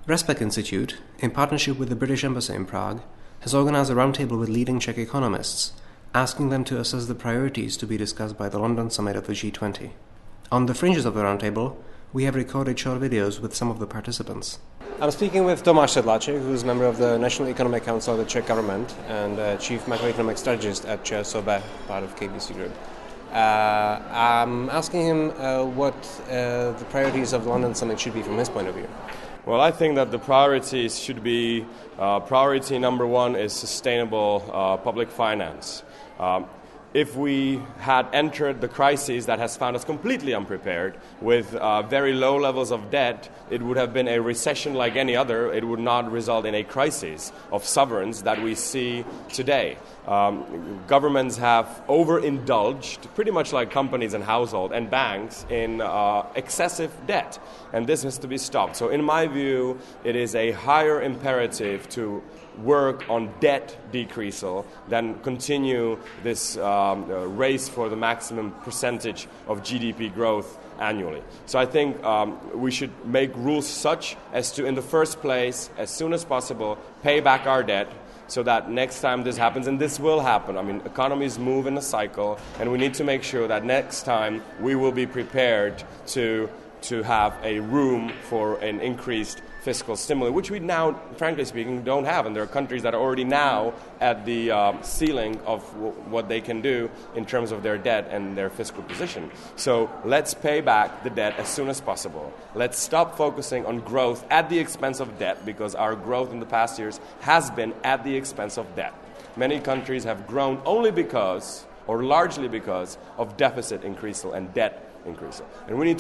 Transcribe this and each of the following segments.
Respect Institute, in partnership with the British Embassy in Prague, has organized a roundtable with leading Czech economists, asking them to assess the priorities to be discussed by the London summit of the G20. On the fringes of the roundtable, we have recorded short videos with some of the participants. I'm speaking with Tomáš Sedláček, who is a member of the National Economic Council of the Czech government and chief macroeconomic strategist at ČSOB, part of KBC Group. I'm asking him what the priorities of the London summit should be from his point of view. Well, I think that the priorities should be, priority number one is sustainable public finance. If we had entered the crisis that has found us completely unprepared with very low levels of debt, it would have been a recession like any other. It would not result in a crisis of sovereigns that we see today. Governments have overindulged, pretty much like companies and households and banks, in excessive debt. And this has to be stopped. So in my view, it is a higher imperative to work on debt decreasal than continue this race for the maximum percentage of GDP growth annually. So I think we should make rules such as to, in the first place, as soon as possible, pay back our debt so that next time this happens, and this will happen. I mean, economies move in a cycle, and we need to make sure that next time we will be prepared to have a room for an increased fiscal stimuli, which we now, frankly speaking, don't have. And there are countries that are already now at the ceiling of what they can do in terms of their debt and their fiscal position. So let's pay back the debt as soon as possible. Let's stop focusing on growth at the expense of debt, because our growth in the past years has been at the expense of debt. Many countries have grown only because, or largely because, of deficit increasal and debt increasal. And we need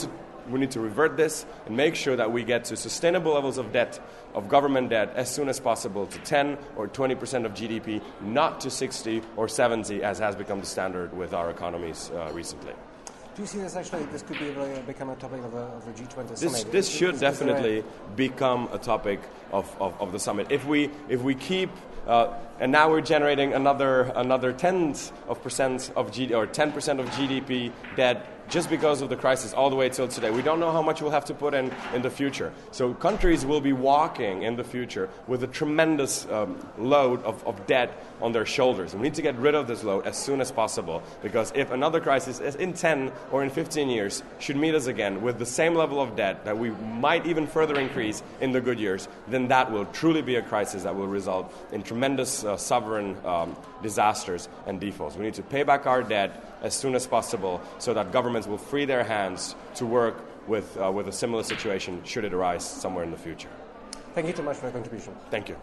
to revert this and make sure that we get to sustainable levels of debt, of government debt, as soon as possible, to 10 or 20% of GDP, not to 60 or 70, as has become the standard with our economies recently. Do you see this this could be really become a topic of the G20 summit? This should definitely become a topic of the summit. If we keep and now we're generating another 10% of GDP debt just because of the crisis all the way till today. We don't know how much we'll have to put in the future. So countries will be walking in the future with a tremendous load of debt on their shoulders. And we need to get rid of this load as soon as possible, because if another crisis in 10 or in 15 years should meet us again with the same level of debt that we might even further increase in the good years, then that will truly be a crisis that will result in tremendous sovereign disasters and defaults. We need to pay back our debt as soon as possible so that governments will free their hands to work with a similar situation should it arise somewhere in the future. Thank you so much for your contribution. Thank you.